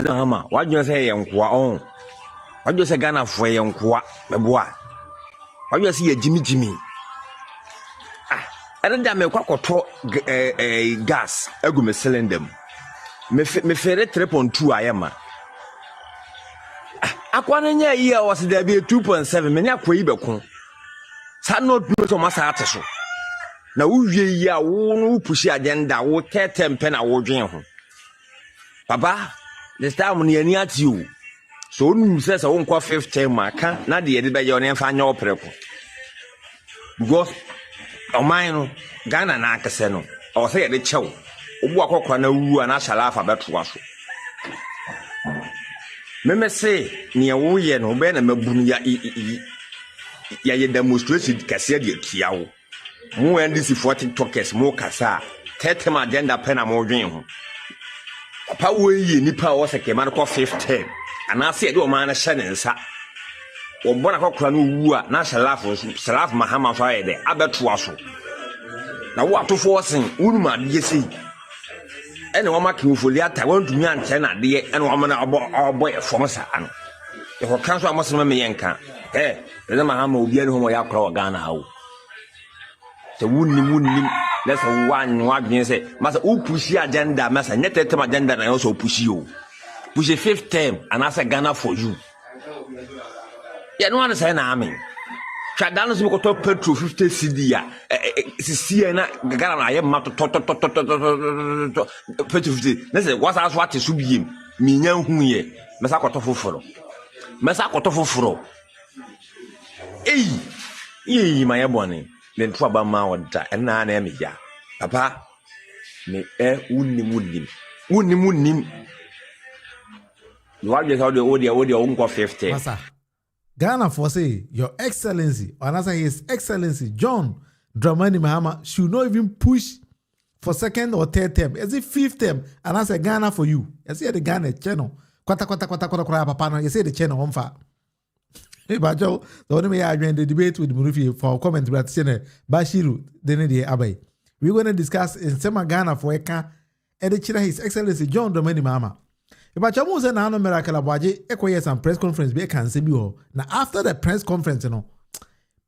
Mahama, what you say, Yankwa on? What you say, Ghana for Yankwa, the boy? What you see a Jimmy? I don't damn a quack or gas, I go me selling them. Me ferret trip on 2 I am. Aquana year was there be 2.7 many a quibecon. Sad not to Massataso. Now, we are who push agenda, who 10 pen a wardrobe. Papa, this time near to you. So, who says I won't call 15 marker, not the editor by your name for your purple. Because, oh, mine, Ghana Nakaseno, or say the chow, walk up on a woo and I shall laugh about was. Meme say, near Woo and Oben and Mabunia ye demonstrated Cassadia Kiao. More and this is 40 talkers, more Cassa, Tetem agenda pen a more dream. Papa, we nipa was a Kemarco 15, and I said, oh, man, a Shannon, sir. Or Bonaco Cranu, Nasha laugh was Salaf Mahama Friday, Abertuaso. Now, what to forcing, Ulma, you see. And one marking for the I want to me and 10 at the and woman about our boy from us. If a council must remember Yanka, eh, the Mahama will be at home where I call Ghana. The wooden, that's a one you say, Master, who push your agenda, Master, net term agenda, and I also push you. Push a 5th term, and I say Ghana for you. Yeah, no one is saying, I mean. Chadanos will go to petrol 50 CD. Siena, Ghana, I am not to 50. Let's say, what's as what is him? Me young who ye, Massacoto for Massacoto for Eh, my bonny. Then trouble my and none am ya. Papa, me wouldn't. You are just how the audio uncle 50. Ghana for say, Your Excellency, or answer His Excellency, John Dramani Mahama, should not even push for 2nd or 3rd term. As if 5th term, and answer Ghana for you. You see the Ghana channel. Kwata, papa, you say the channel on fire. But Joe, the only way I joined the debate with Munufie for comment about Bashiru, then the Abbey. We're going to discuss in Sema Ghana for Eka, and the China His Excellency John Dramani Mahama. But you must say now no miracle about some press conference be can say now after the press conference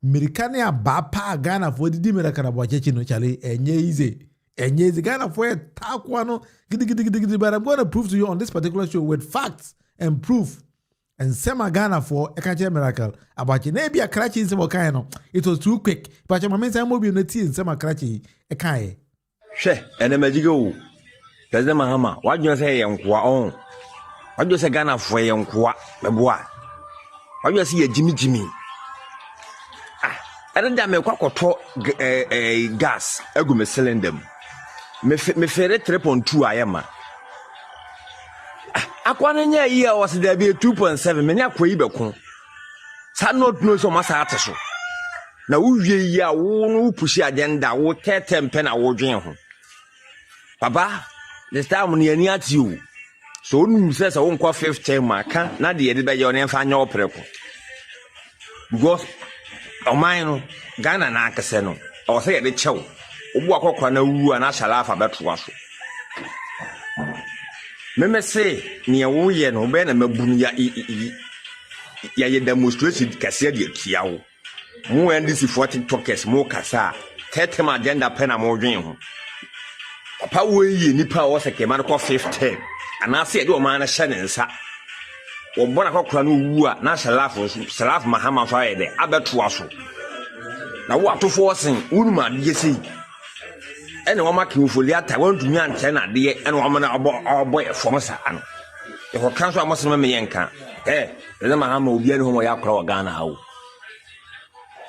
Americania bapa Ghana for the miracle about no chale easy Ghana for takwano gidi but I'm going to prove to you on this particular show with facts and proof and sema Ghana for a catch miracle about you maybe a cracky in some kind it was too quick but your man say mo be no tea in sema cracky e kai she and magigo President Mahama what you say yankwa on what you say Ghana for yankwa the boy what you see a Jimmy I don't damn a quack gas I go me selling them me ferret trip on 2 I am Aquana year was there be 2.7 many a quibecon. Sad not know so much so. Now we are who push your agenda, who 10 pen a wardrobe. Papa, this time near to you. So who says I won't call 15 marker, not the editor by your name for your purple. Because oh mine, Ghana Nakaseno, or say the chow, walk up on a woo and I shall laugh about was. Meme say, near Woo and Oben and Mabunia ye demonstrated Cassadia Kiao. More and this is 40 talkers, more Cassa, Tetem agenda pen a more dream. Papa, we nipa was a Kemarco 15, and I said, oh man, a Shannon, sir. Or Bonaco Cranu, Nasha laugh was Salaf Mahama Friday, Abertuaso. Now what to forcing, Ulma, you see. And one marking for the I want to me and 10 at the and woman about our boy from us. If a council must remember Yanka, eh, the Mahama will be at home where I call Ghana.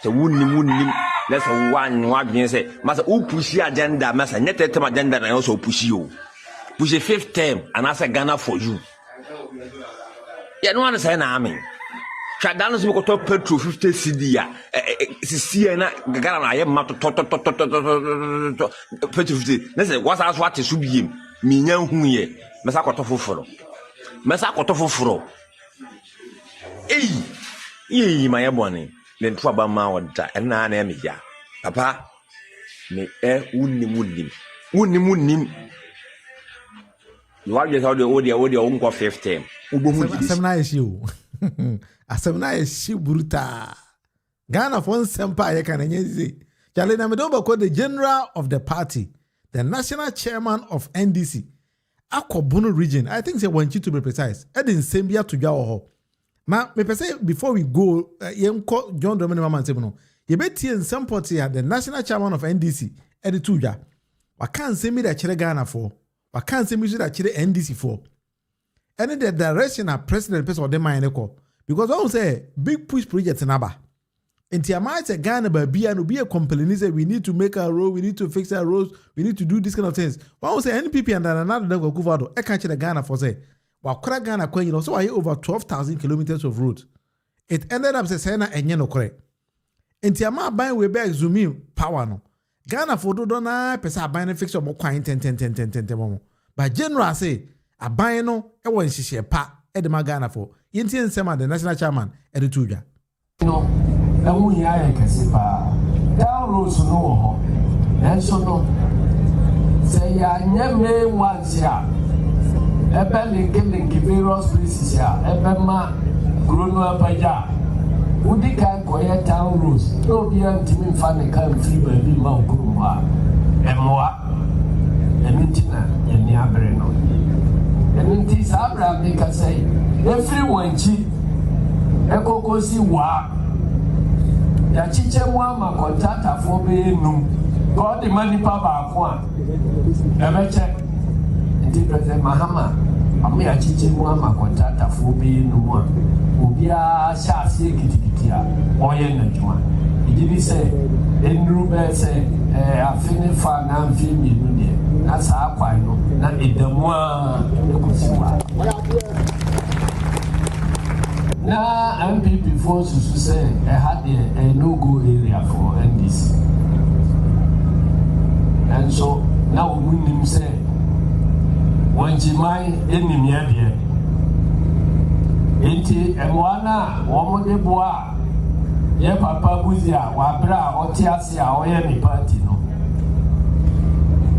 So wouldn't, that's a one you say, Master, who push your agenda, Master, net term agenda, and I also push you. Push a 5th term, and I say Ghana for you. Yeah, no one is saying, I mean. Chadanos will go to petrol 50 CD. Siena, Ghana, I am not to 50. Let's say, what's as what is him? Me young who ye, Massacoto for Massacoto for Eh, my bonny, then trouble my and none am ya. Papa, me wouldn't. What you thought the own go 15. Asemna issue. Asemna issue bruta. Ghana for sempa ye kan enye. Chale na me don ba the general of the party, the national chairman of NDC. Akobunu region. I think say wanchi to be precise. Edin Sembia to dwa ho. Now, me say before we go, John Dramani Mama say no. You bet in some party at the national chairman of NDC, Edi Tuja. I can't say me that chere Ghana for. I can't say me that chere NDC for. And in the direction of president person or them mind because I will say big push project in Aba. And the amount of Ghana be and be a complaint say we need to make a road, we need to fix our roads, we need to do this kind of things. But I will say NPP and another go go for I can't chere Ghana for say. Wakura Ghana kwen you know so I over 12,000 kilometers of road. It ended up saying na enye no kore. Enti ama ban we be exumi power no. Ghana for do na pesa ban fix your kwan 10 but general say aban no e won hihye pa e de ma Ghana for. Yenti ensema the national chairman e de tuja. No, e hu ya e kese pa. Down roads no ho. Enso no. Say ya nyame wansia. Ebe link various places ya. Ebe ma grono apaja. Udi kan koye town roads. No be antimi fa ne kan free baby ma okuru ha. Emoa. Emintina yeni abre no. Eminti sabra me ka say everyone chi ekokosi wa. Ya chiche mu ama contractor for be nu. God the money pa ba ko a. Ebe check. Ndi President Mahama ami ya chiche mu ama contractor for be nu mu a. Obia sha se kitikiti a oye na juma. Idibi say enru be say afini fa na mfi mi nu de. Na sa akwa no na edamu a ekosiwa. Na MPP for susu say had a no-go area for NDC. And so now we him say when Jimai enimia de enti emwana womode boa ye papa buzia wa bra otiase a oye ni party no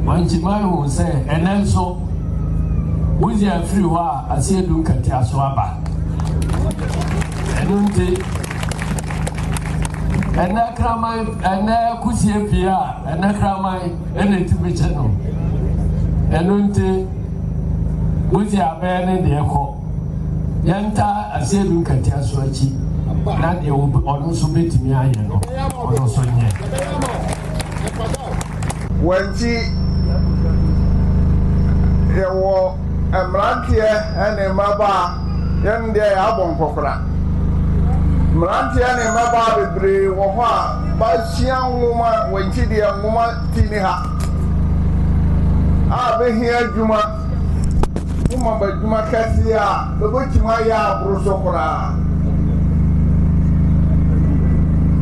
when Jimai will say and so buzia free wa Asiedu Nketia so aba enunti ena kramai ena kusie pia ena kramai ena tibiche no enunti buzia be ne de ko yanta Asiedu Nketia so achi na de onu so betimi aye no onu so nye wanti ewo emrantie ene maba yende ya bon kokora mrantie ene maba bebre wo ho a ba sia nwoma wanti de nwoma tini ha a be hia adwuma uma ba adwuma kasi a be botima ya abroso kora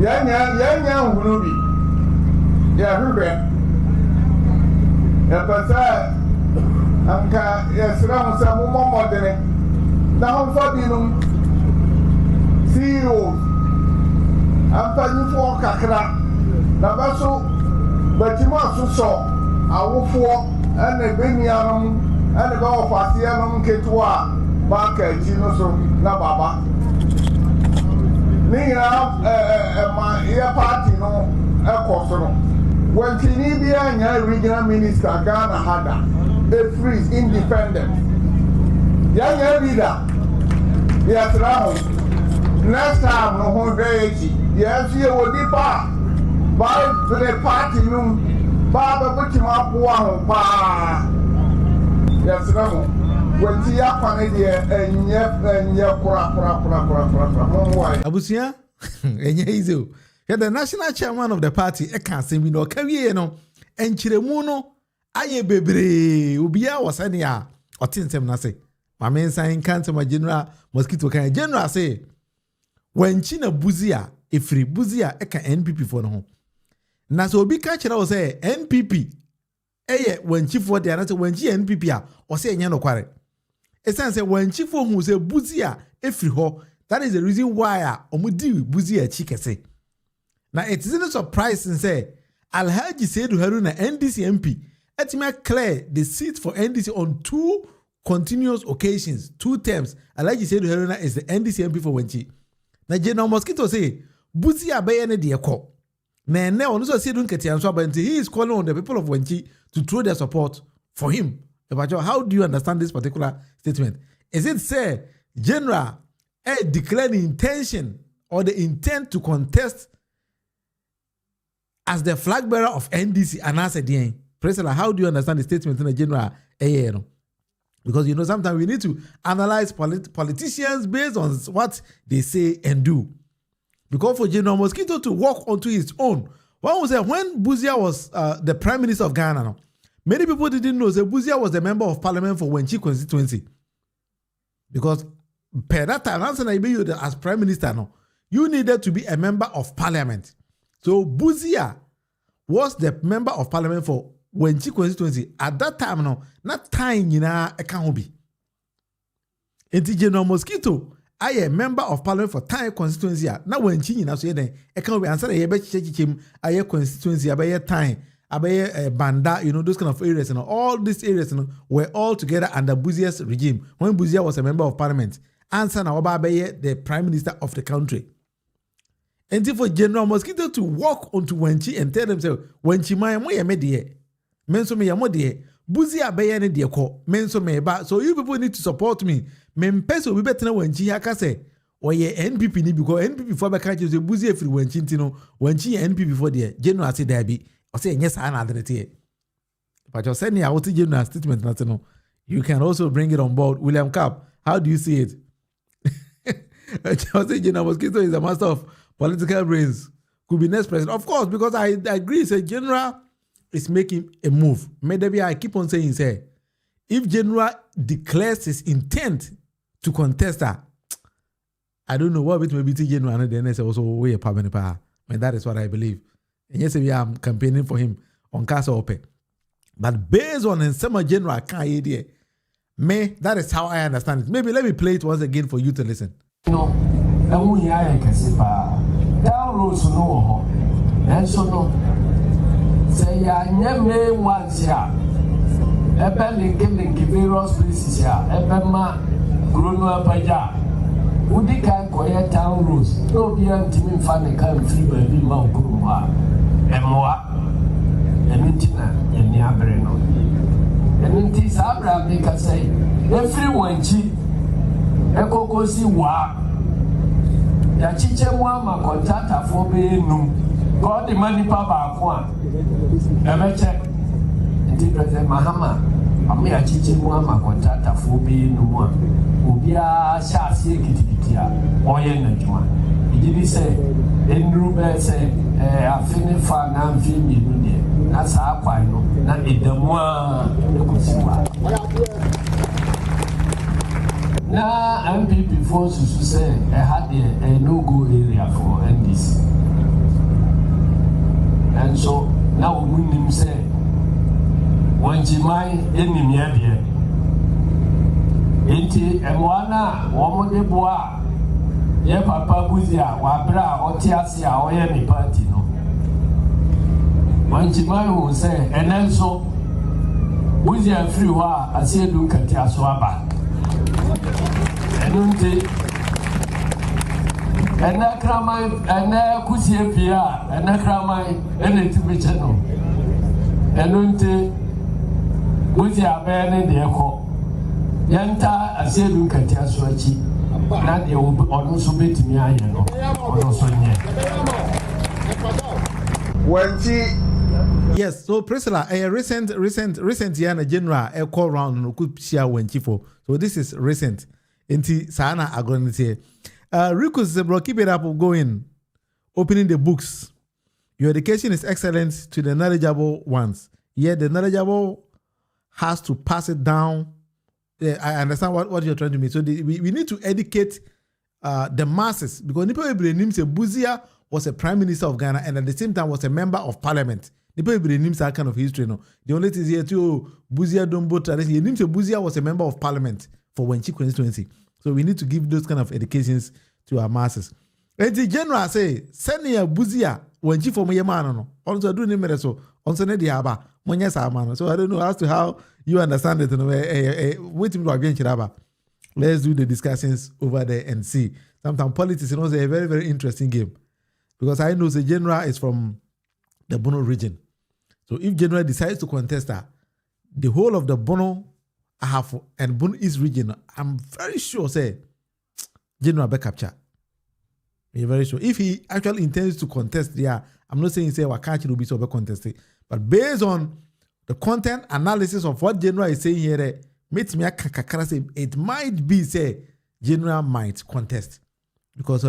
yanya hurubi ya hube ya pasa anka yesra musa mu momodene na honfa binum CEO ampanifo kakra na baso batima soso awofo ene benianom ene ba ofase anom ketua ba ka ji no so na baba ni ma ya party no ekoso no wantini bi anya regional minister Ghana hada a free independent yanya leader ya traho next time no ho deji ya fie wodi pa ba the party no ba butima po ahun pa ya traho wanti ya kwane de enye kura Abusia enye izo the national chairman of the party can't say me no kawie no enchiremu no aye bebre obia wasane a otinsem na say ma men san kan ma general mosquito kan general say wanchi na buzia efri buzia eka NPP for no na so obi ka kira o say NPP eye wanchi for there na say wanchi NPP a o say enye no kware esan say wanchi for hu say buzia efri ho. That is the reason why omudi buzia chikese. Now it isn't surprising say Alhaji Asiedu na NDC MP etima clear the seat for NDC on 2 continuous occasions, 2 terms. I like you said Herona is the NDC MP for Wenchi. Na General Mosquito say, Buzia Bayane Diako. Na also Asiedu Nketia so but he is calling on the people of Wenchi to throw their support for him. How do you understand this particular statement? Is it say General declared the intention or the intent to contest as the flag bearer of NDC and as a DN? President, how do you understand the statement in the General? Because sometimes we need to analyze politicians based on what they say and do. Because for General Mosquito to walk onto his own, one was when Buzia was the Prime Minister of Ghana, many people didn't know that Buzia was the member of Parliament for Wenchi constituency. Because per that time, as Prime Minister, you needed to be a member of Parliament. So Buzia was the member of Parliament for Wenchi constituency. At that time, not time a can be. Enti General Mosquito, I am member of Parliament for Time constituency. Now when China so then I can be answer a be chim aye constituency abaye time abaye banda those kind of areas all these areas were all together under Buzia's regime when Buzia was a member of Parliament. Answer na oba abaye the Prime Minister of the country. And for General Mosquito to walk onto Wenchi and tell themselves Wenchi my mo ye me de menso me yamo de Buzia abaye ne de ko menso me ba so you people need to support me. Mempeso we better Wenchi haka say oye NPP ni because NPP for be catch you Buzia free Wenchi ntino Wenchi NPP for there General say there be or say yes an adrete but you say na what General statement na no you can also bring it on board. William Cap, how do you see it? I say General Mosquito is a master of political brains, could be next president, of course, because I agree say General is making a move. Maybe I keep on saying say if General declares his intent to contest her, I don't know what it may be to General and then say also way a permanent power. And that is what I believe. And yes, we are campaigning for him on Casa Ope. But based on some General can't idea, that is how I understand it. Maybe let me play it once again for you to listen. No, downloads no, and so no. Say ya nyame once ya. Ebe linking various places ya. Ebe ma grono apaja. Udi kan koye town roads. No be antimi mfa ne kan free baby ma okuru ha. Emoa. Emintina eni abre no. Eminti sabra me ka say everyone chi ekokosi wa. Ya chiche mwa kontata fo be nu. God the money pa kwa. Emeche. Ndi President Mahama. Ami ya chiche mwa kontata fo be nu a. Obia sha sie kitikiti a oye na juma. Ijibi se enru be se afini fa na mfi mi nu de. Na sa akwa no na edamu a ekosi wa. Now MPP forces to say I had a no-go area for NDC. And so now we him say when Jimai enemy here. Enti emwana womode boa ye papa Buzia wabra otiasia oye ni party no. When Jimai will say and then so Buzia free wa Asiedu Nketia so aba. Enunti ena kramai ena kusie pia ena kramai ena tibiche no enunti buzi abene de ko yanta Asiedu Nketia so achi na de onu so betimi aye no onu so nye yes. So Priscilla, a recent Yana General a call round no could share Wenchi for. So this is recent. Inti Sana Agronite. Rikus bro, keep it up going. Opening the books. Your education is excellent to the knowledgeable ones. Yet the knowledgeable has to pass it down. I understand what you're trying to mean. So we need to educate the masses because Nipo Ibrahim say Buzia was a Prime Minister of Ghana and at the same time was a member of Parliament. Nipo Ibrahim that kind of history. No, the only thing is here too Buzia Dombo tradition. You say Buzia was a member of Parliament for Wenchi constituency. So we need to give those kind of educations to our masses. And the General say, send your Buzia Wenchi for my man. Also do name so. Also ne diaba. So I don't know as to how you understand it. Wait till let's do the discussions over there and see. Sometimes politics is a very, very interesting game. Because I know the general is from the Bono region. So if general decides to contest that, the whole of the Bono and Bono East region, I'm very sure say general be capture. I'm very sure. If he actually intends to contest there, I'm not saying say Wakachi will be so contested, but based on the content analysis of what general is saying here, it might be say general might contest because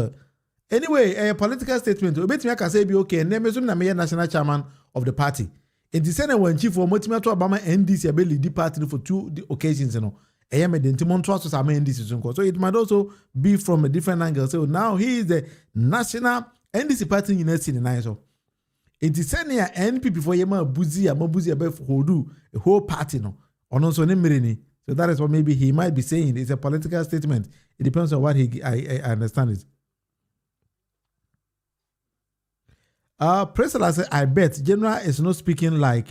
anyway a political statement obetimi aka say be okay na me so na me national chairman of the party it is say when chief for motima to Obama NDC be lead party for 2 occasions me the ntimonto so sama NDC so it might also be from a different angle. So now he is the national NDC party university in nice so it is say near NPP for yema buzi be hold a whole party no ono so ne mmereni. So that is what maybe he might be saying. It's a political statement. It depends on what I understand it. President said, I bet General is not speaking like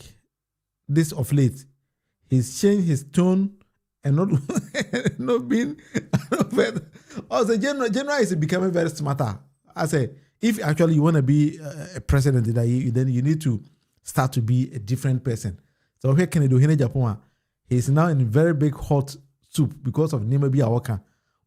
this of late. He's changed his tone and not being. Also, General is becoming very smarter. I say, if actually you want to be a president, then you need to start to be a different person. So here can you do here in Japan? He's now in very big hot soup because of Nima Biawaka.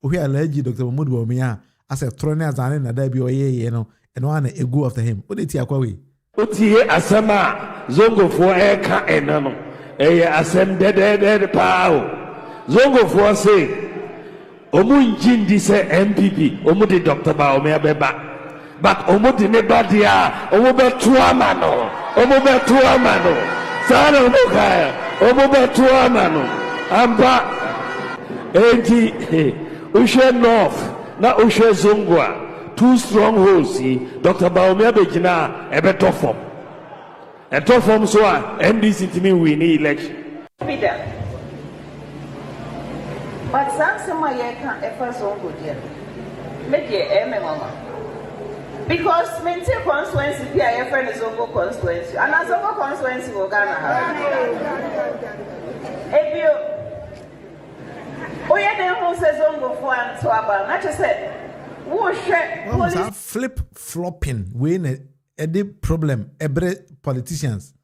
We are alleged Dr. Mahmoud Bawumia as a trainer as an and one a go after him. What did he acquire? Utie asama zongo for eka enano. Asem de pao. Zongo for say Omu injindi se MPP. Omu de Dr. Bawumia beba. But Omu de nebadia. Omu be tuamano. Omu be tuamano. Sana omu kaya. Omobetu amano amba enti ushe north na ushe zongwa 2 strongholds Dr. Bawumia begina ebeto form so NDC timi win election Peter but sansema ye kan efa zongo dia meje mama because mental constituency be a friend is zongo constituency and as zongo constituency go Ghana ebio oye dem who say zongo for am to aba na che say wo hwe flip flopping we a problem every politicians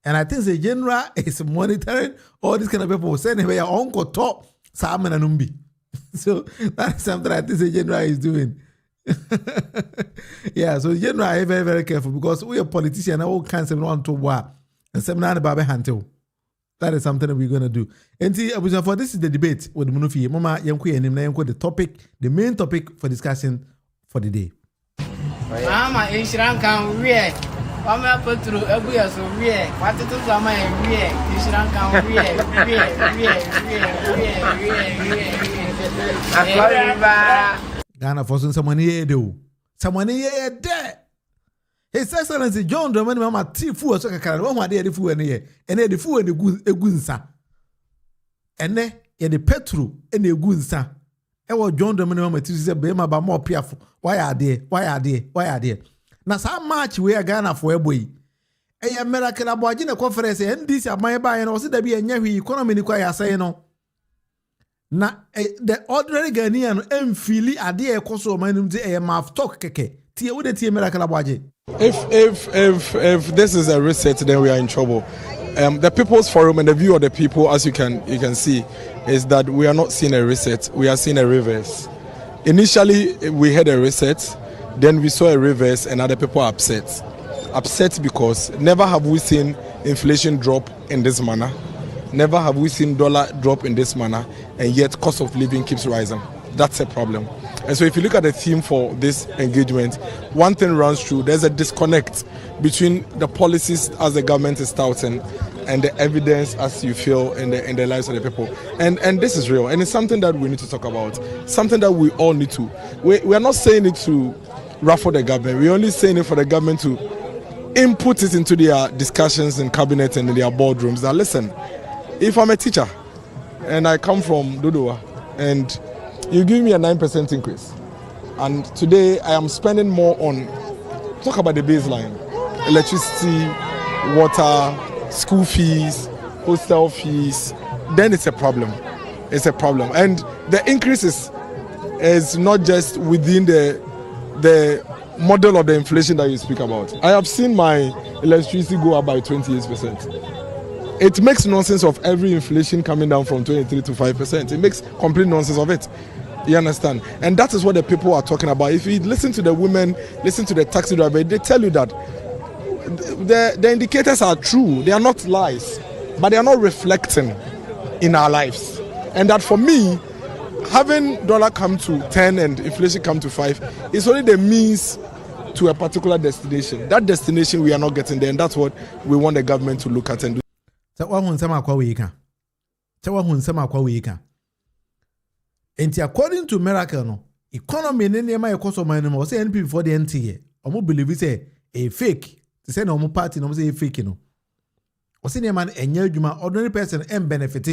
and I think the general is monitoring all these kind of people saying we are uncle talk Simon and Numbi. So that's something I think the general is doing. Yeah, so general is very, very careful because we are politicians, all kinds of want to war and seminar Babe Hantel. That is something that we're going to do. And see, for this is the debate with Munufie. Mama Yanku and Nimna the topic, the main topic for discussion for the day. Mahama insurance can rear. Mama put through every year so rear. What to do, Mama rear. Insurance can rear. Ghana for someone here do. Someone here there. His Excellency John Dramani Mama Tifu so kakara. One day the fool here. And the fool and the gunsa. And then the petrol and the gunsa. And what John Dramani Mama Tifu said, "Be ma more piafo. Why are they? Now so much we are Ghana for a boy. A miracle about in a conference and this are my buy and also there be a new economy require say no. Na the ordinary Ghanaian feel idea koso manum de a mouth talk keke. Tie wo de tie miracle about. If this is a reset, then we are in trouble. The People's Forum and the view of the people, as you can see, is that we are not seeing a reset. We are seeing a reverse. Initially, we had a reset, then we saw a reverse, and other people are upset. Upset because never have we seen inflation drop in this manner. Never have we seen dollar drop in this manner, and yet cost of living keeps rising. That's a problem. And so if you look at the theme for this engagement, one thing runs through: there's a disconnect between the policies as the government is touting and the evidence as you feel in the lives of the people. And this is real, and it's something that we need to talk about, something that we all need to. We are not saying it to ruffle the government. We're only saying it for the government to input it into their discussions in cabinet and in their boardrooms. Now listen, if I'm a teacher and I come from Dodowa and you give me a 9% increase, and today I am spending more on, talk about the baseline, electricity, water, school fees, hostel fees, then it's a problem. It's a problem. And the increase is not just within the model of the inflation that you speak about. I have seen my electricity go up by 28%. It makes nonsense of every inflation coming down from 23 to 5%. It makes complete nonsense of it. You understand? And that is what the people are talking about. If you listen to the women, listen to the taxi driver, they tell you that the indicators are true. They are not lies, but they are not reflecting in our lives. And that for me, having dollar come to 10 and inflation come to 5 is only the means to a particular destination. That destination we are not getting there, and that's what we want the government to look at and do. And according to Miracle, no economy in the my cost of my name was NP before the NTA. Omo believe say a fake. To say no more party no say a fake no. Was in a man juma ordinary person and benefit.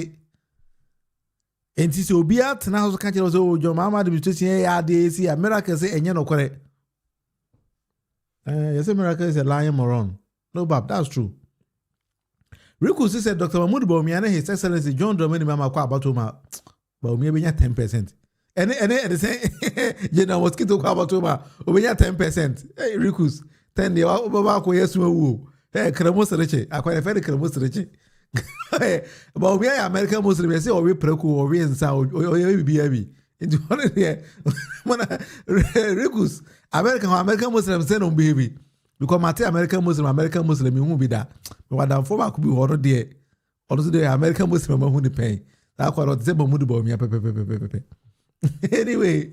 And this will be out now. So can't you also your mama administration ya de see a Miracle say enye no correct. Yes, a Miracle is a lion moron. No, Bob, that's true. Riku said Dr. Mahmoud Bawumia, His Excellency John Dramani Mama kwa about him. Bawumia benya 10%. And the same General Mosquito kwa about him. Obenya 10%. Hey, Rikus, 10 de baba ko yesu wu. Hey, kremos reche. Akwa na fere kremos reche. Bawumia American Muslim say o we preku o we nsa o bibi. Into one there. Rikus, American Muslim say no baby. Because Mate American Muslim you won't be that. But that for could be horror there. Also the American Muslim who the pay. That quite the mood about me. Anyway.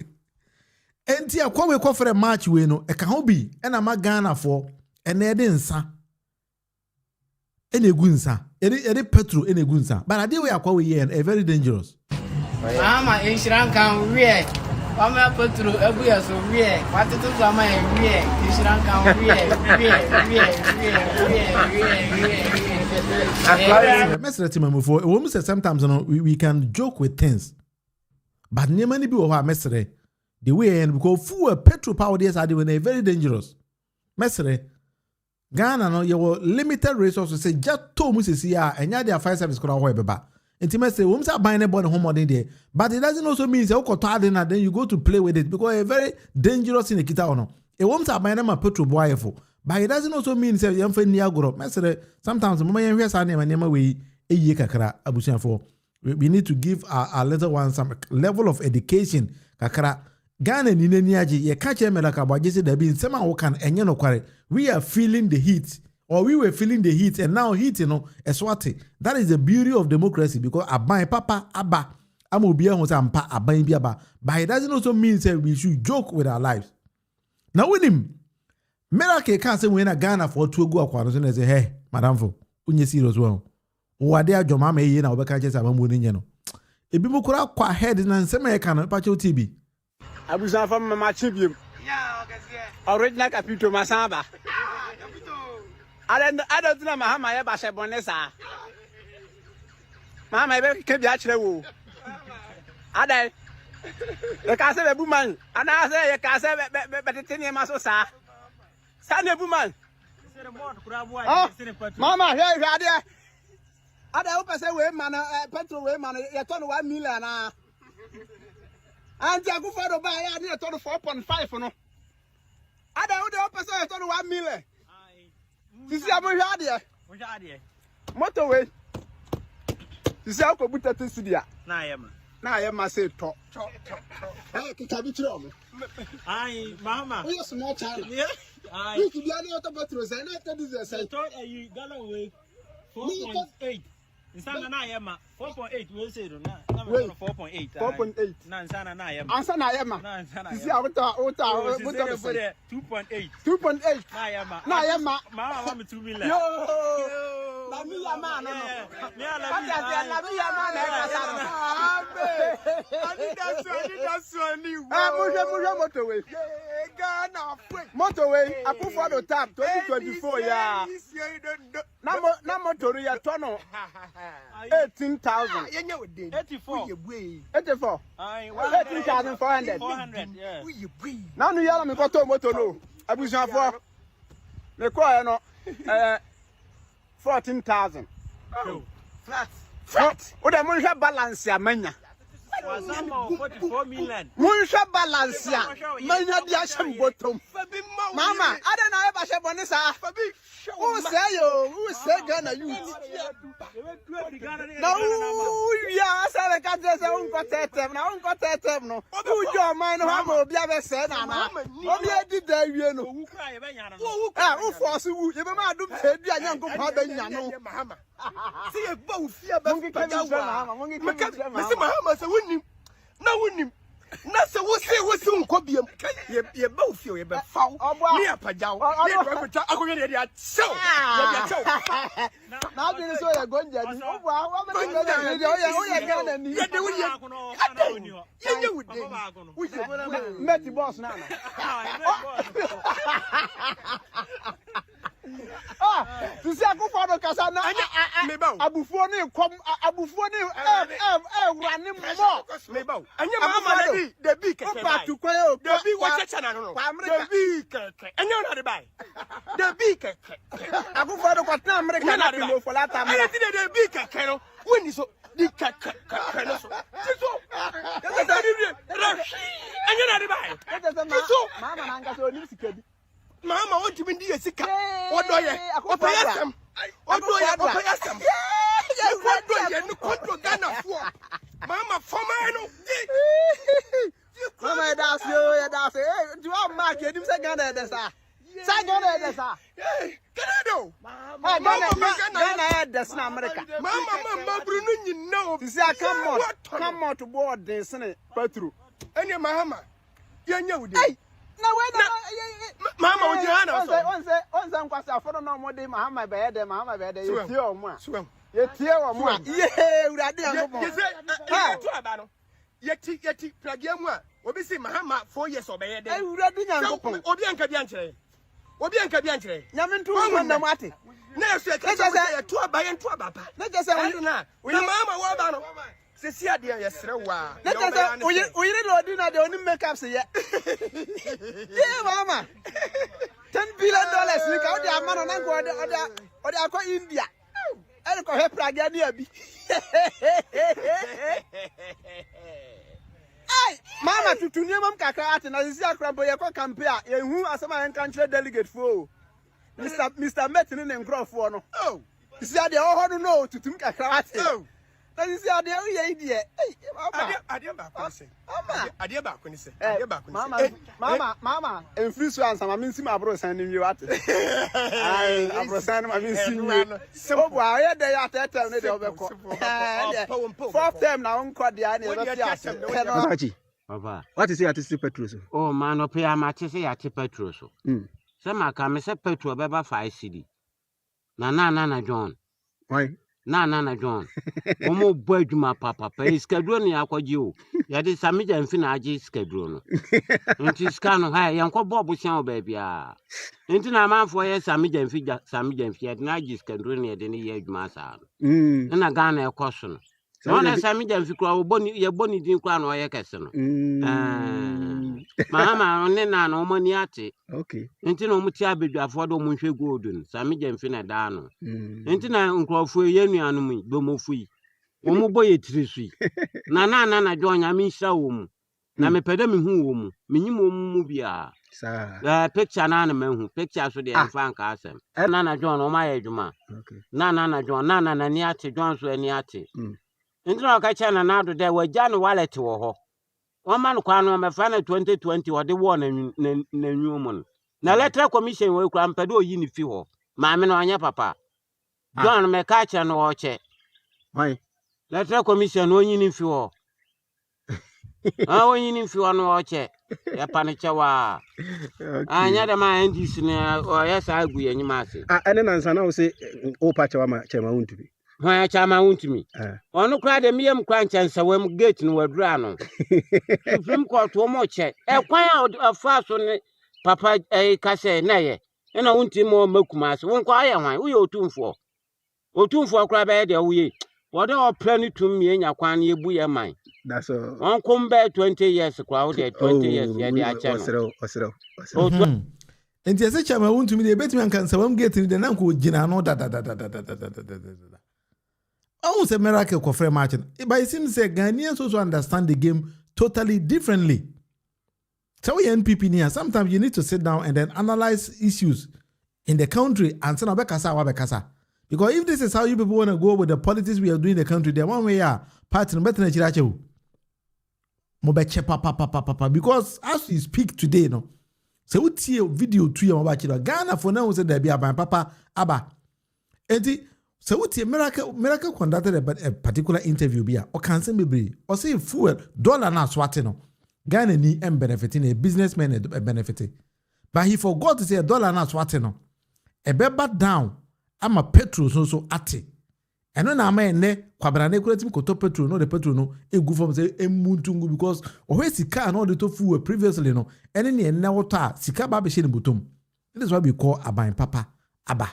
Enti akwa we for a match we no. E can be and I'm Ghana for and edinsa. Ene gunsa. Ene petrol ene gunsa. But I did we akwa we here very dangerous. Mahama insurance can real. I'm a put through every year so real. What to do to my real? Insurance can real. Mr. Timothy, we say sometimes we can joke with things, but never be over Mr. The way and because full petrol power days are doing very dangerous. Mr. Ghana no your limited resources say just to Mrs. here and ya their fire service could avoid beba. Intimacy, women are buying a body home there, but it doesn't also mean then you go to play with it because it's very dangerous in the kita or no. A woman are buying a petrol boy for, but it doesn't also mean say young friend near grow. Sometimes the moment you hear some name and name away a year kakara abusian for. We need to give our little ones some level of education kakara. Ghana ni niaji ye catch me like about just there being some can and you know we are feeling the heat. Or we were feeling the heat, and now heat, eswati. That is the beauty of democracy because abai papa abba, amobia who sampa abai biaba. But it doesn't also mean that we should joke with our lives. Now with him, Miracle can't say when a Ghana for 2 go across and say, hey, madam for unye serious well. What they are your mamma ye now catches a mamun. If you could have quite head and semi can patch your TB. I was from my tribute. Original Capito Masamba. I don't know Mahama ever said Bonessa. Mamma ever kept the actual. I the castle woman, and I say a castle, but it's in your muscle, sir. Sunday woman. Mamma, here you are there. I hope I say, wait, man, petrol, wait, man, you turn 1 million. And I go for the buy, I need a total 4.5 for no. I don't hope I say I turn 1 million. Sisi amohade motorway sisi akobuta tisidia na ayema say to kika bi kire omo ai mama we small child we could be any other battery say na tell this say to you gallon way 4.8 insana na ayema 4.8 we say do na 4.8 na insana na ayema ansa na ayema sisi awota motor for 2.8 na ayema mama wa me 2 million yo na mi ya ma no me ala mi na mi ya ma na ka sa abi that's ni wo motorway Ghana motorway akufo do tap 2024 ya na motor ya tono 18,000 84 18,400 yeah now no yala me koto motor no abusuafo me ko no 14,000. Oh, flat. What the Munufie balance ya manya. 44 million. Munufie balance ya manya di asem bottom. Mama, I don't know if I bonisa. Who say yo? Who say Ghana youth? No, yeah, I said I can't say unko tetem. Na unko tetem no. Who your mind Mahama obi ave say na na. Obi edi da wie no. Who force you? You be ma dum say bia nyanko pa ba nya no. Mahama. See e ba ufia ba pajawa. Mr. Mahama say wonim. Na wonim. Na se wo se unko biam. Ye ba ufia ye ba faw. Me apajawa. Ye do akota akoye de dia show. Ye dia show. Na be so ye gonja ni. Obo a wa me de o ye Ghana ni. Ye de wo ye. Ye wo de. Meti boss na na. Tu see akufo do kasa na abufuo ni kom abufuo ni rani mo me ba anya Mahama de bi keke pa tu kwa yo de bi wo checha na no de bi keke anya na de bai de bi keke akufo do kwa na America na bi for lata mo anya ti de bi keke no woni so di keke no so so anya na de bai so mama na ngasa oni sikabi Mahama won't you be a sick? What do you? What do you? What do you? What do you? What do you? Mama, for my Mama, that's you. That's it. Do you mark it? You say Ghana, that's a. Say Ghana, that's a. Canada. Ghana, that's not America. Mama, Bruno, you know. You see, come on to board this, isn't it? Petru. And your Mahama. You know. No, wait, Mama, would you on some question for no more day, Mahama bed, Mahama bed, you tear more. You tear more. Yeah, we are there. Yet, Plagiamwa, what we see Mahama 4 years or better. I would have been Obianca Bianche. Obianca Bianche. Yamin to one the Mati. Next, I tour by and tour papa. Let us say, we Mama Wabano. Sia dear, yes, let us we didn't do the only makeup say, yeah, Mama. $10 billion. We got the man on or India. I don't have Pragania. Hey, Mama, to Tunimum Kakat and Azia Cramboya compare, and who are some country delegate for Mr. Metin and Crawford. Oh, you see, they all know to Tunkakat. Oh. That is the idea. Mama, and free swans, I mean, see my brother sending you at it. I was sending my mean, so why they are that time they over 4 time now, Uncle Diana. Papa, what is it at Petrus? Oh, man, no pay a match at Petrus. Some are coming, say Petro, Baba 5 CD. Nana John. Why? Nana John. Omo boy juma papa pay schedule ni akwaji o. Ya de samija mfi na agi schedule no. Nti scan no ha yanko bob sian o ba bia. Nti na manfo ye samija mfi ya na agi schedule ni de ni ye adwuma sa. Na Ghana e koso no. No na samija mfi kwa oboni ye boni din kwa na oye kese no. Mahama ne na no mani ate. Okay. Nti na omuti abedwafo do munhwe gold no. Samija mfi na da no. Nti na nkrofo ye nuanom domofui. Omo boye tirisui. Na John amisha wo mu. Na mepede me hu wo mu. Menyim wo mu bia. Sa. Picture na mehu. Picture so de amfa nka asem. Na John o ma ye adwuma. Okay. Na John na ni ate John so ani ate. Nti na ka cha na do de wagya no wallet wo ho. O ma no kwa no mefa na 2020 o de wo na nwumu no. Na electoral commission we kwa mpede oyi ni fi ho. Ma me no anya papa. John me ka cha no o che. Why? Electoral commission onyi ni fi ho. Onyi ni fi ho no o che. Ya panicha wa. Anya de ma NDC ne o ya sa agu ye nyima ase. Ene na nsa na wo se o pa chema wuntumi. Hwa chama wuntumi. Onu kra de miyem kwa nchansa wem gate no wadura no. Supreme Court wo mo che. E kwan afa so ne papa kase na ye. Ena wuntimi mo makuma ase. Won kwa aye hwan wo ye otumfo. Otumfo kra ba ye de wo ye. What are planning to me in your quan ye buya mine? That's all. On come back 20 years, crowd 20 years, yeah, the channel. And yes, I want to me the betting can some get in the Nanko Ginano da. Almost a miracle for Frey Martin. But it seems that Ghanaians also understand the game totally differently. So we NPP near. Sometimes you need to sit down and then analyze issues in the country and say Bekasa. Because if this is how you people want to go with the politics we are doing in the country, the one way party better than Chiracho. Papa. Because as we speak today, no. So we see a video 2 years about Ghana for now said there be my papa Abba. And so we see a miracle conducted a particular interview be or cancel me or say fuel dollar na swatino. Ghana ni benefiting a businessman benefiting. But he forgot to say $1 na swatino. A beba down. I'm a petrol so ati. And when I'm ne kwabrane kuletim koto petrol no the petrol no e go from say emuntungu because always sika no the tofu previously no any ne na water sika ba be she butom. This is what we call aban papa aba.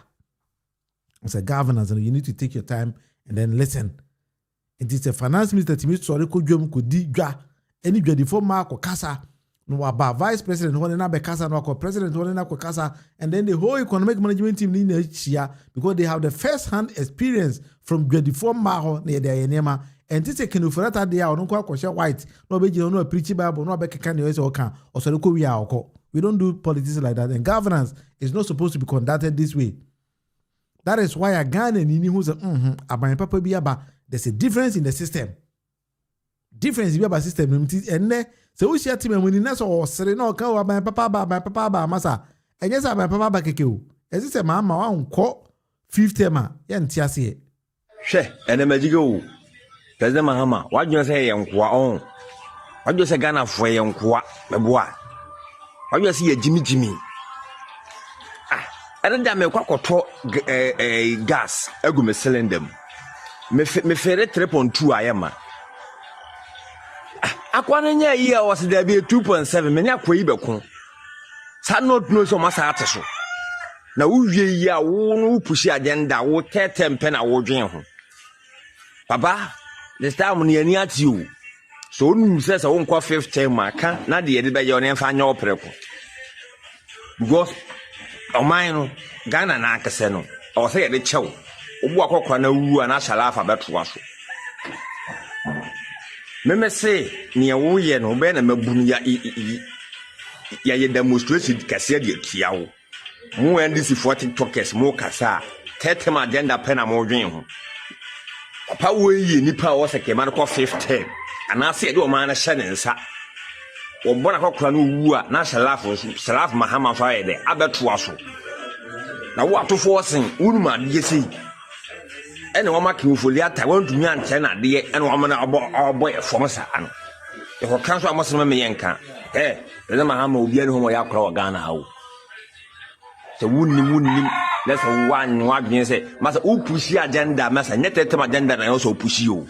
As a governor, you need to take your time and then listen. It is a finance minister to me sorry ko dwom ko di dwa any dwa di former ko kasa no aba vice president no na be kasa no ko president no na ko kasa and then the whole economic management team ni na chia because they have the first hand experience from dwa former na dey enema and this can for that dey no ko share white no be gina no preach bible no be keka na so kan o so ko wi akọ. We don't do politics like that, and governance is not supposed to be conducted this way. That is why a Ghanaian in who's a papa biaba. There's a difference in the system. Difference in the system. And so we share team when you know so sereno ka wa my papa ba masa. And yes, my papa ba keke o. As it say mama wa unko 50 ma. Ya ntiase. She ene majigo. President Mahama, what you say yankwa on? What you say Ghana for yankwa meboa? What you see Jimmy? I don't damn quack gas. I go me selling them. Me ferret 3.2 I am. Aquanya year was there be 2.7 many a quibecon. Sad not know so much at so. Now we ya won't push agenda, will 10 pen a war dream. Papa, this time near you. So no says I won't call 15 mark, not the edit by your name for your prepo. Because o mine Ghana na akese no o say de chew obu akokwa na wu ana shala afa betwa so meme say ne wo ye no be na mabunu ya ye demonstration kase de kiawo mu ndc 40 talkers mu kasa tetem agenda pen na mo dwen ho papa wo yi nipa wo seke man ko 15 ana say de o man na hye ne nsa wo bona kokra no wu a na salaf Mahama fa ye de abetwa so na wo atofo sen unuma de sei ene wo maka ufoli ata wantumi anche na de ene wo mana obo e fom sa ano e ko kan so amoso me yenka le Mahama obi ene ho ya kora wa Ghana hawo se wunnim let's one wadwen say masa upushi agenda masa nyetetem agenda na so pushi o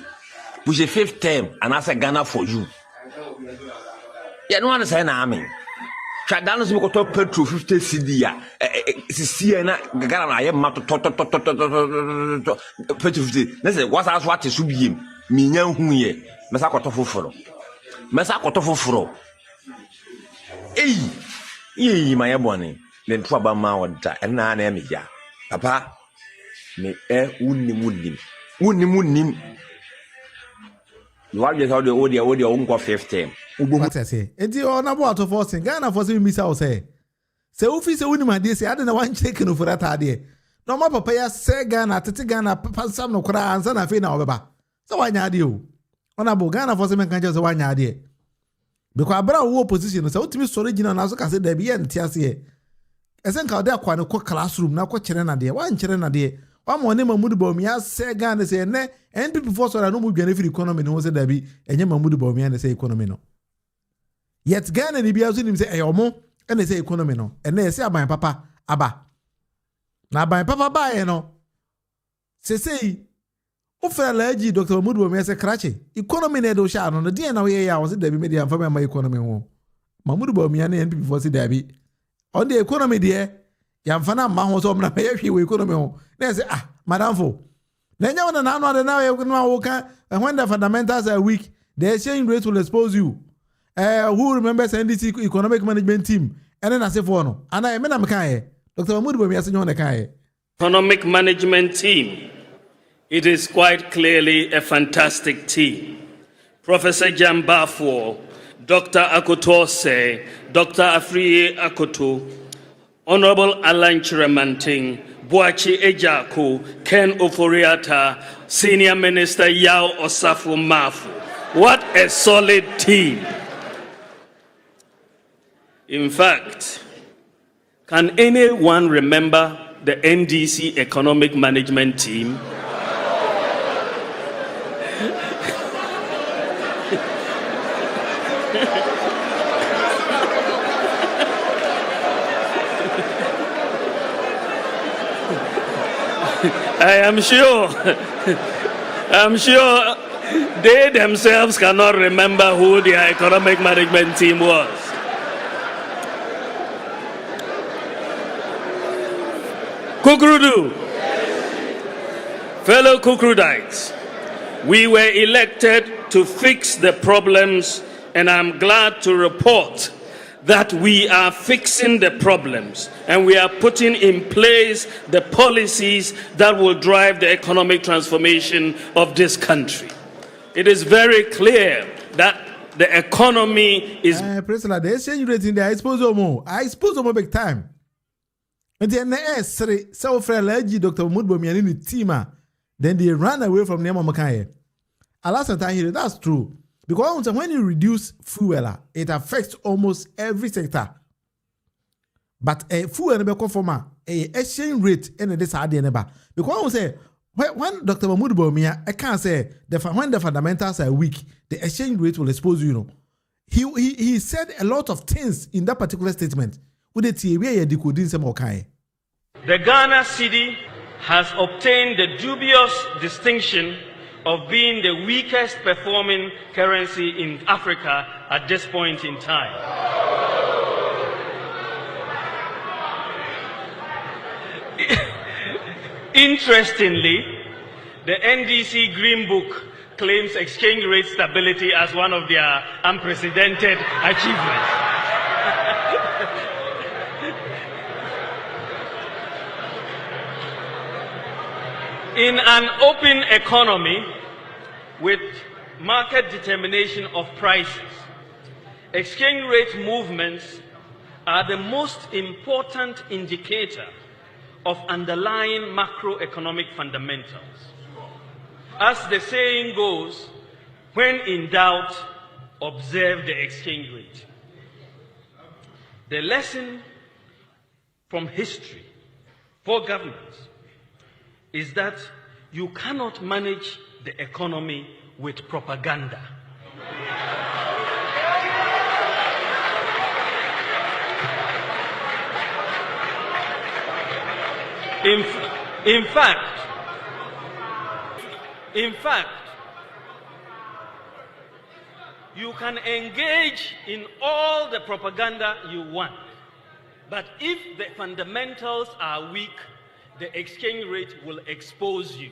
pushi 5th term and as a Ghana for you. Yeah, no one say na amen. Chadano so ko petrol 50 cedi ya. Sisi na Ghana na ye mato petrol 50. Na say what as what so biem. Minya hu ye. Mesa ko to foforo. Yi ma ye bone. Le ntu aba ma wada. Na na me ya. Papa me unnim. You are just how the audio unko 15. What I say? Enti ona bo ato for sin Ghana for say mi say o say. Se ofi se woni ma dey say ade na wan check no for that ade. No ma papa ya say Ghana tete Ghana papa sam no kura ansa na fe na obeba. Se wanya ade o. Ona bo Ghana for say men kan just wanya ade. Because abra wo position say utimi sori gina na so ka say da bi enti ase. Esen ka ode akwa ne ko classroom na ko kire na de. Wan kire na de. One morning, Mahmoud Bawumia say Ghana say ne NPP for so no move for economy no say that be enye Mahmoud Bawumia say economy no. Yet Ghana ni bia so nim say eyomo and they say economy no. And they say aban papa aba. Na aban papa ba ye no. Say o fa laji Dr. Mahmoud Bawumia say krache. Economy na do sha no dey na we ya o say that be media fa ma economy ho. Mahmoud Bawumia na NPP for say that be on the economy there yamfana ma ho so mna ye hwe economy ho. They say, madam fo. Then you want to know when the fundamentals are weak, the exchange rate will expose you. Who remembers NDC economic management team? And then I say for no. And I mean I'm kai. Dr. Mahmoud Bawumia say you kai. Economic management team. It is quite clearly a fantastic team. Professor Jambafo, Dr. Akotose, Dr. Afriye Akoto, Honorable Alan Chiramanting, Boachi Ejako, Ken Oforiata, Senior Minister Yao Osafo Mafu. What a solid team. In fact, can anyone remember the NDC economic management team? I'm sure they themselves cannot remember who their economic management team was. Kukrudu, fellow Kukrudites, we were elected to fix the problems, and I'm glad to report that we are fixing the problems and we are putting in place the policies that will drive the economic transformation of this country. It is very clear that the economy is... President, the exchange rate in there, I suppose more big time. And then so for Dr. Mahmoud Bawumia in the team, then they ran away from Nema Makaye. Alas, that's true. Because when you reduce fuel, it affects almost every sector. But fuel never come exchange rate in this idea never. Because when Dr. Mahmoud Bawumia, I can't say when the fundamentals are weak, the exchange rate will expose you. He said a lot of things in that particular statement. The Ghana cedi has obtained the dubious distinction of being the weakest performing currency in Africa at this point in time. Interestingly, the NDC Green Book claims exchange rate stability as one of their unprecedented achievements. In an open economy with market determination of prices, exchange rate movements are the most important indicator of underlying macroeconomic fundamentals. As the saying goes, when in doubt, observe the exchange rate. The lesson from history for governments is that you cannot manage the economy with propaganda. In fact, you can engage in all the propaganda you want, but if the fundamentals are weak, the exchange rate will expose you.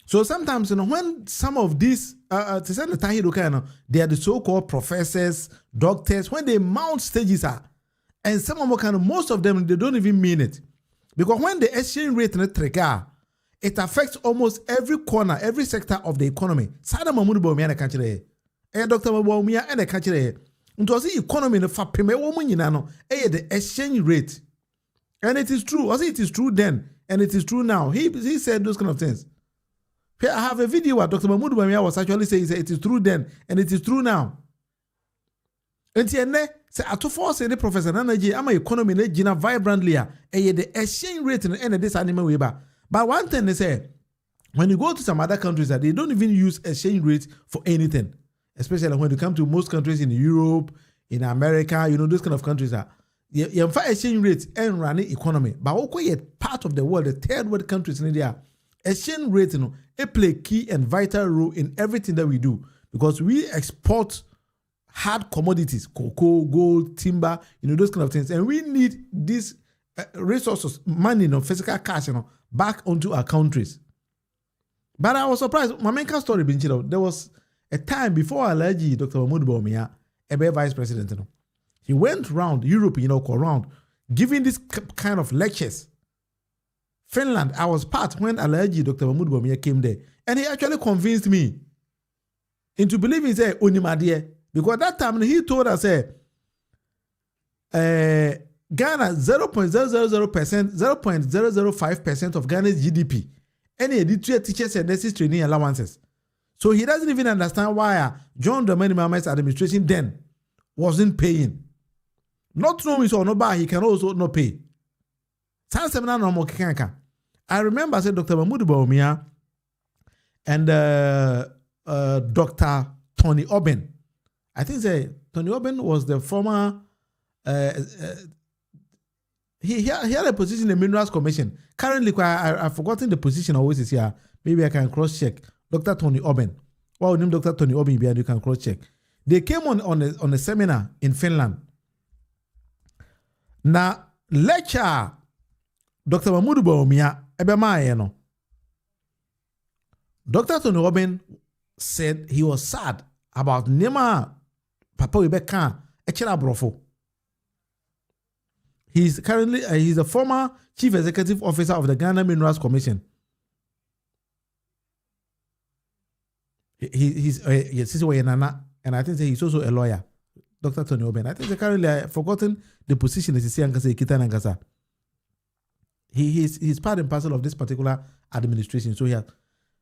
So sometimes, when some of these, they are the so-called professors, doctors, when they mount stages and some of them, most of them, they don't even mean it. Because when the exchange rate it affects almost every corner, every sector of the economy. Sada Mahmoud Bawumia na kachire. Dr. Bawumia na kachire. Ntosi economy no fa prime wo munyina no the exchange rate. And it is true. I say it is true then, and it is true now. He said those kind of things. Here I have a video where Dr. Mahmoud Bawumia was actually saying it is true then, and it is true now. And tiene say to force the professor Nanaji ama economy na gina vibrantly the exchange rate and this animal way ba. But one thing they say, when you go to some other countries, they don't even use exchange rate for anything. Especially when you come to most countries in Europe, in America, those kind of countries are. You have exchange rate and running economy. But also part of the world, the third world countries in India, exchange rate, it play key and vital role in everything that we do. Because we export hard commodities, cocoa, gold, timber, those kind of things. And we need these resources, money, physical cash, back onto our countries. But I was surprised. My main story there was a time before Alhaji Dr. Mahmoud Bawumia, a vice president. He went around Europe, around giving this kind of lectures. Finland, I was part when Alhaji Dr. Mahmoud Bawumia came there, and he actually convinced me into believing, say, Onimadie, because that time he told us, Ghana 0.000%, 0.005% of Ghana's GDP, any editorial teachers and nurses training allowances. So he doesn't even understand why John Dramani Mahama's administration then wasn't paying. Not knowing so no, he can also not pay. I remember I said Dr. Mahmoud Bawumia and Dr. Tony Oben. I think Tony Oben was the former. He had a position in the Minerals Commission. Currently, I've forgotten the position always is here. Maybe I can cross check. Dr. Tony Oben. Well, name Dr. Tony Oben, you can cross check. They came on a seminar in Finland. Now, lecture Dr. Mahmoud Bawumia ebema. Dr. Tony Oben said he was sad about Nema Papa Webeka Echela Brofo. He's currently he's a former chief executive officer of the Ghana Minerals Commission. He's and I think he's also a lawyer, Dr. Tony Oben. I think currently I've forgotten the position that he's part and parcel of this particular administration.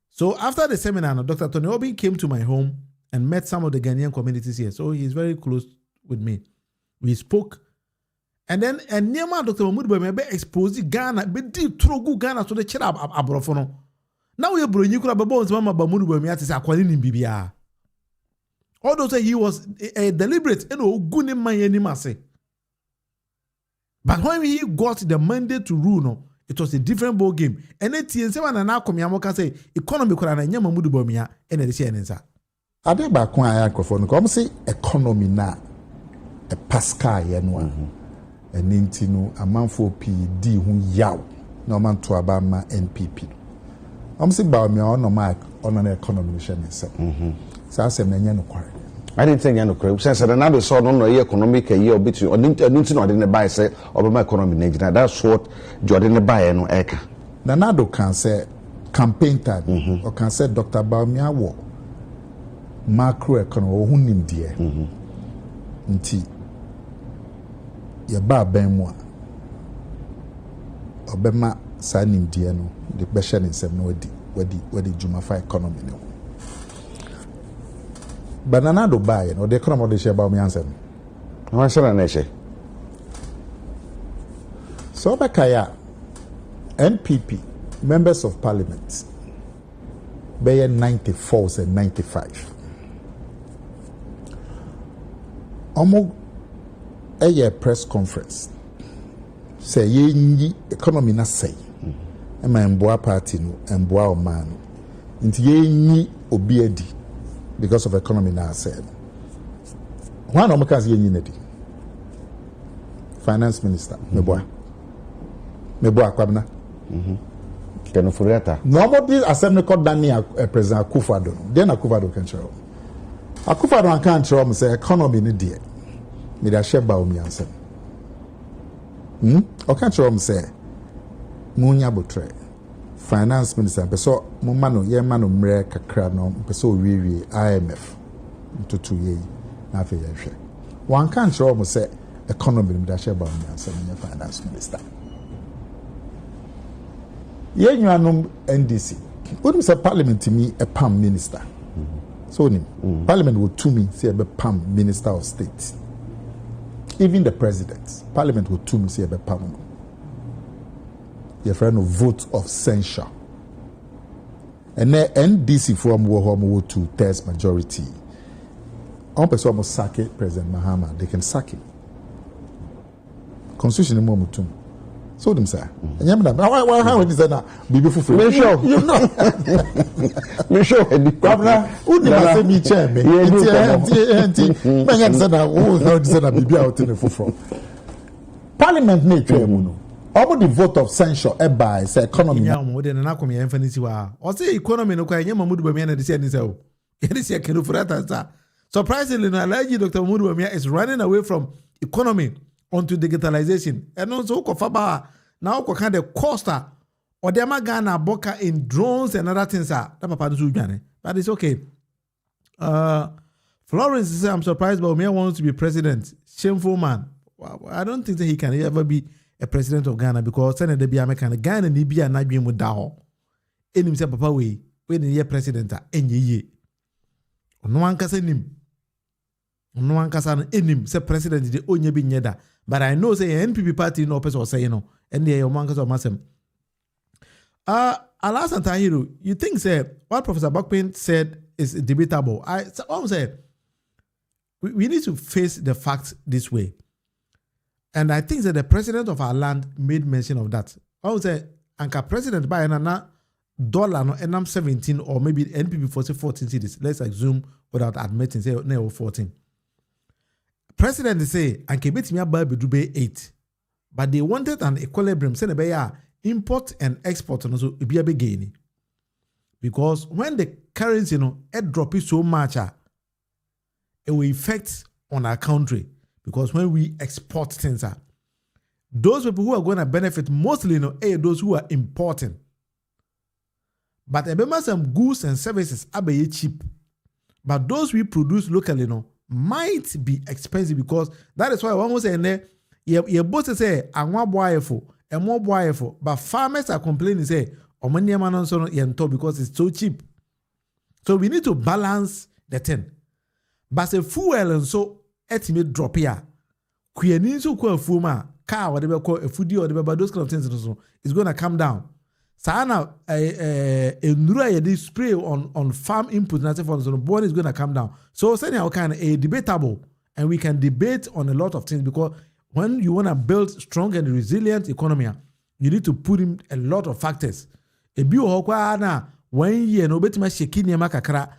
So after the seminar, Dr. Tony Oben came to my home and met some of the Ghanaian communities here. So he's very close with me. We spoke. And then Nema Dr. Mahmoud Bawumia exposed Ghana, but deep through Ghana so the chira abrofono. Now we are bringing you bones Mama Mahmoud Bawumia to say Aqualin in Bibia. Although say he was deliberate and good in my animase. But when he got the mandate to rule, no, it was a different ball game. And then TN7 and Akomi can say economy could have Nema Mahmoud Bawumia and the Sienza. I did back when I come say economy na a Pascal Yenwa. And Nintino, a man for PD who yaw, no man to Abama NPP. I'm saying about me on my on an economy. So I said, I didn't think you know, since another saw no economic a year between or didn't buy say or my economy. That's what Jordan buy no eka. Nanado can say campaign time or can say Dr. Bawumia war macroeconomy or who named dear. Ya ba ben mo obema sa nimdie no de behye ne nsem no wadi jumafa economy no banana do buy no de economy de share ba me ansem no share na she so bakaya NPP members of parliament be 94 and 95 a press conference say ye economy na say e ma mboa party no mboa o man nti ye nyi obi adi because of economy na say one of makazi ye nyi na di finance minister meboa kwabna Keno Furiata nobody assembly called Daniel president Akufo-Addo then Akufo-Addo can show Akufo-Addo can show say economy ni die me da share Bawumia ansem okay tell say munya botre finance minister peso mo mano ye mano mre kakra no peso wiwi IMF to ye na fe ye hwe one can tell say economy me da share Bawumia ansem ye finance minister ye nwanum NDC wouldn't say parliament me a PAM minister so parliament would to me say a PAM minister of state. Even the president, parliament will to me say about PAM. Your friend of vote of censure. And then NDC from Wohomo to test majority. On person almost sack it, President Mahama, they can sack him. Constitution mo mutum. So them say. And why how is that now? Be before me show. You know. Me show. Governor, who did I say me chair me? Parliament need chair mu no. All the vote of censure by say economy. Yeah, mo de na come yan fancy wa. O say economy no kwa nyama Mahmoud Bawumia na de say ni say o. Ye de say Keno Furiata. Surprisingly, no, Alhaji Dr. Mahmoud Bawumia is running away from economy onto digitalization. And also, now kind of cost or the Ghana boka in drones and other things. But it's okay. Florence says, I'm surprised, but Umia wants to be president. Shameful man. I don't think that he can ever be a president of Ghana because Senator Debi American Ghana ni bia na dwen mu da ho. Enim se papa we the year president enye ye. Ono ankasa nim. Ono ankasa no enim se president de onye bi nyeda. But I know say NPP party no person say you know. And the ankasa masem. Alas Antahiro, you think say what Professor Bakpin said is debatable. I say we need to face the facts this way. And I think that the president of our land made mention of that. I would say, Anka president by another dollar no enam 17 or maybe NPP for say 14 cities. Let's assume without admitting say no 14. President say Anka bet me about Bedube 8. But they wanted an equilibrium. Say the import and export and also be a big gain. Because when the currency it drop is so much, it will affect on our country. Because when we export things, those people who are going to benefit mostly are those who are importing. But remember some goods and services are very cheap. But those we produce locally might be expensive because that is why one was saying your boss say I want boyful and more boyful. But farmers are complaining say because it's so cheap. So we need to balance the thing. But the fuel and so estimate drop here. Kuyeni so kwa fuma car whatever call a foodie or whatever those kind of things it's going to come down. Sana a spray on farm input and so the bond is going to come down. So saying how kind a debatable and we can debate on a lot of things because when you want to build strong and resilient economy, you need to put in a lot of factors. A bio na 1 year no betima shekini makakra.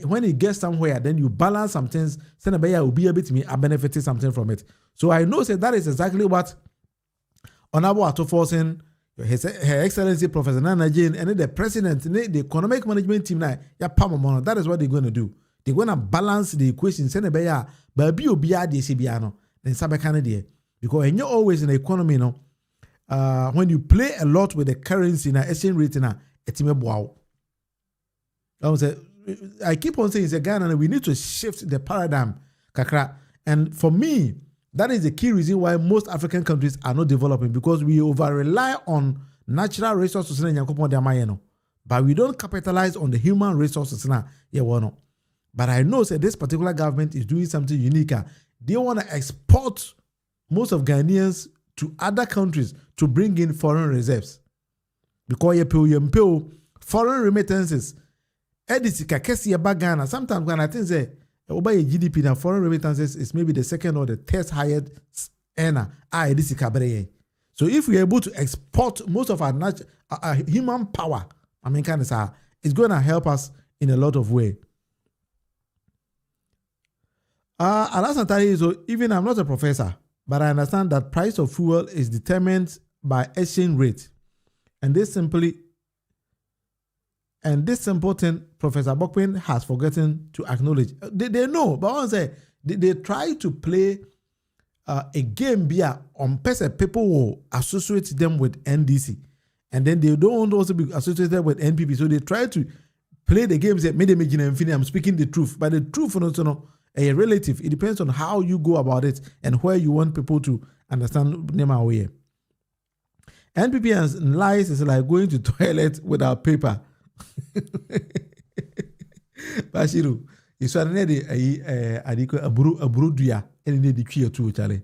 When it gets somewhere, then you balance some things. Senabaya will be a bit me a benefiting something from it. So I know that is exactly what Honorable Atto-Forson, Her Excellency Professor Nana Jane, and the President, the economic management team now, that is what they're going to do. They're going to balance the equation. Senabaya, but be obia de Sibiano, then Sabakana. Because when you're always in the economy, when you play a lot with the currency na exchange rate it's wow. I keep on saying it's a Ghana and we need to shift the paradigm, kakra. And for me, that is the key reason why most African countries are not developing because we over-rely on natural resources, but we don't capitalize on the human resources. But I know that this particular government is doing something unique. They want to export most of Ghanaians to other countries to bring in foreign reserves. Because you pay foreign remittances. Sometimes when I think say over a GDP now foreign remittances is maybe the second or the third highest earner. So if we are able to export most of our human power, it's going to help us in a lot of ways. So even I'm not a professor, but I understand that price of fuel is determined by exchange rate, and this simple thing, Professor Bokpin has forgotten to acknowledge. They know, but I say they try to play a game here on person. People will associate them with NDC, and then they don't want to also be associated with NPP. So they try to play the game. Say, I'm speaking the truth, but the truth is a relative. It depends on how you go about it and where you want people to understand them away. NPP and lies is like going to toilet without paper. Bashiru, it's one of the aburu duya and the tree to Charlie.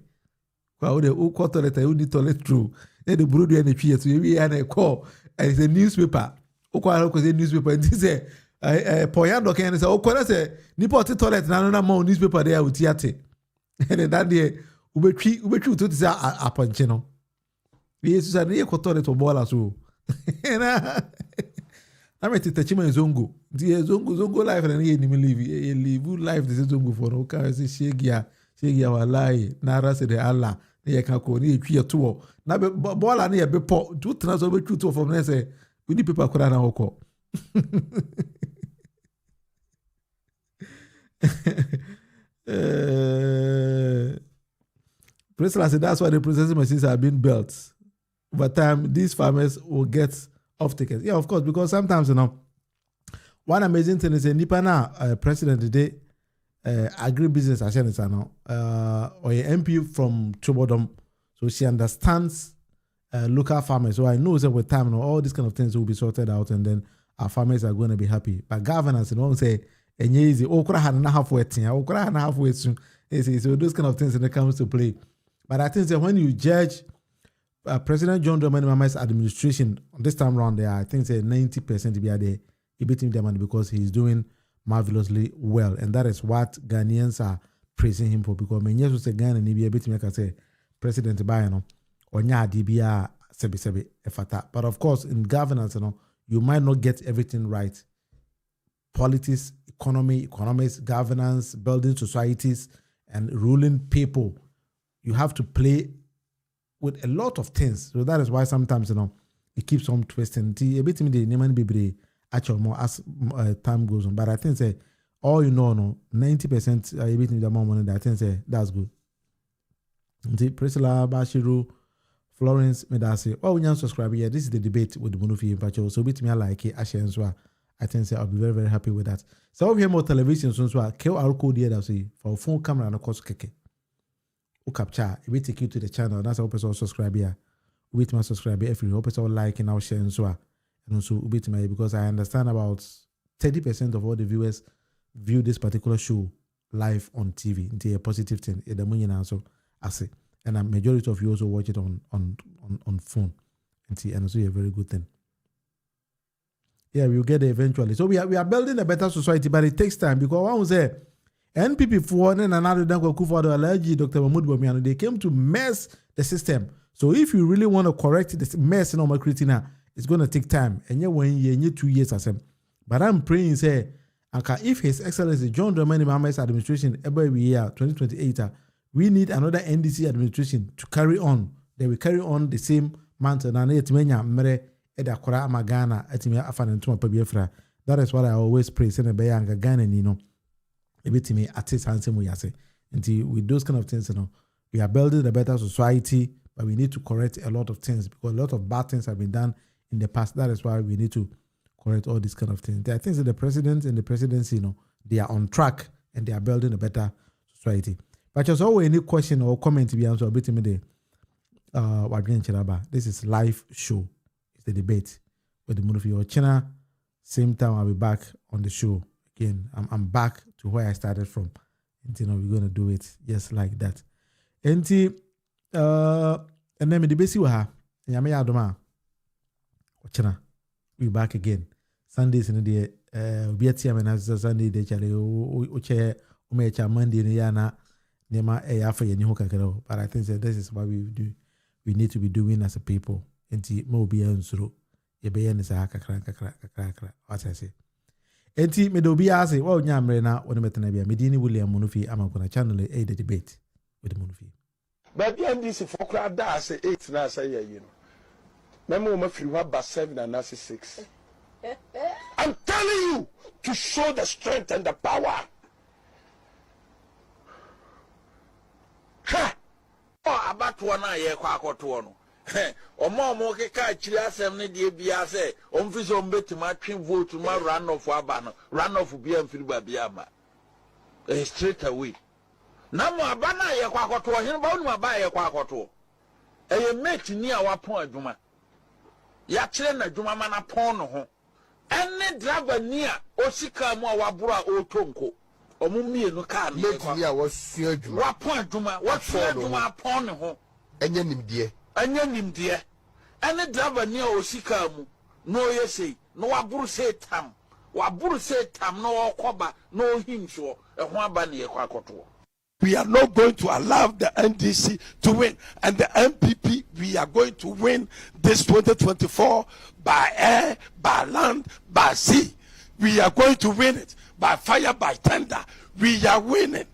Kwa the uko toilet, I would toilet through. Then the buru and the tree to we and a call and it's a newspaper. Ukwa a newspaper and this say Poyando can say, Okwa say, Nipoti toilet, none more newspaper there with Yate. And that day, Ubechu to say a punchino. Yes, a near toilet or ball as well. I'm a Tachima Zongo. The Zongo life and he live life. This is Zongo for no car. Say Shegia wa lie. Nara said Allah. They can call me a tour. Now, Bola near Bepo, 2 transfer 2 from there. Say, we need people Kurana Oko. Priscilla said that's why the processing machines are being built. Over time, these farmers will get off tickets. Yeah, of course, because sometimes, one amazing thing is a Nipana president today, agribusiness, or a MP from Chobodom, so she understands local farmers. So I know that with time, all these kind of things will be sorted out, and then our farmers are going to be happy. But governance, say, easy. So those kind of things when it comes to play. But I think that when you judge President John Dramani Mahama's administration this time around, there, I think 90% be there. He beat him the money because he's doing marvelously well, and that is what Ghanaians are praising him for. Because many years say Ghana ni be beat me, say President Bayano or nya DBA sebi efata. But of course, in governance, you might not get everything right. Politics, economics, governance, building societies, and ruling people. You have to play with a lot of things. So that is why sometimes, it keeps on twisting. A bit me the name be actually more as time goes on. But I think all 90% a bit the more money that I think that's good. Priscilla, Bashiru, Florence, Medasi, we can subscribe here. This is the debate with Munufie. So bit me like it, I think I'll be very, very happy with that. So we have more television so QR code here that for phone camera and of course keke. We capture, it will take you to the channel. That's how people subscribe here. We will subscribe here if you hope people like and share and so on. And also because I understand about 30% of all the viewers view this particular show live on TV. It's a positive thing. And a majority of you also watch it on phone. And also a very good thing. Yeah, we'll get there eventually. So we are building a better society, but it takes time because one was there. NPP for and another Dr. Mahmoud Bamiano, they came to mess the system. So if you really want to correct this mess in our creatina, it's going to take time. And you when you 2 years as him. But I'm praying, say, if His Excellency John Dramani Mahama's administration every year 2028, we need another NDC administration to carry on. They will carry on the same mantle. And that is what I always pray. Ghana, with those kind of things, we are building a better society, but we need to correct a lot of things because a lot of bad things have been done in the past. That is why we need to correct all these kind of things. There are things that the president and the presidency, they are on track and they are building a better society. But just always any question or comment to be answered, this is live show. It's the debate with the Munufie or China. Same time I'll be back on the show again. I'm back to where I started from. And we're gonna do it just like that. And then the basic wa nyame adoma China. We back again. Sundays in the be at Sunday de chale o Monday ni yana nema afa ye ni ho kakero. But I think that this is what we need to be doing as a people. Enti mo bi ansuro ye be yen sa kakra what I say. Enti me do bi ase wa onyamre na woni metena bia medini William Munufie amakona channel the debate with Munufie. But the NDC for crowd da say 8 na say you know. Memo ma free wa 7 and 6. I'm telling you to show the strength and the power. Ha! Oh, about one year kwa akoto no. Omo ke ka chiri asem ne de bia say omfiso mbetima twen vote ma run off aba no run off bia mfiri ba bia ma. Straight away. Na mo aba na ye kwa akoto hin ba onu aba ye kwa akoto. Eye mate ni a wapon adwuma. Ya kire na adwuma ma na pon no ho. Ene driver ni a osika mu a waboro a otonko. Omo mienu ka na ye kwa. Mate ni a wasua adwuma. Wapon adwuma, wasua adwuma pon no ho. Enye nimdie. Anya nimdie ene driver ni osika mu no yesei no waburu se tam no okoba no himso ehun aba ne yekwa akoto. We are not going to allow the NDC to win, and the MPP we are going to win this 2024 by air, by land, by sea. We are going to win it by fire, by thunder. We are winning.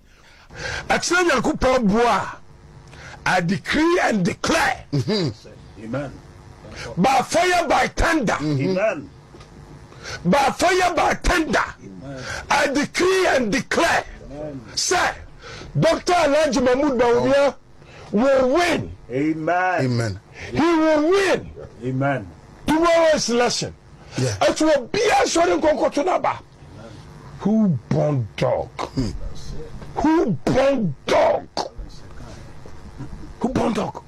I decree and declare. Amen. By fire, by thunder. Amen. By fire, by thunder. Amen. I decree and declare. Amen. Sir, Dr. Alhaji Mahmoud Bawumia, will win. Amen. Amen. He will win. Amen. Tomorrow's election. Yeah. It will be a short Konkotunaba. Who born dog? Who born dog? Who born dog?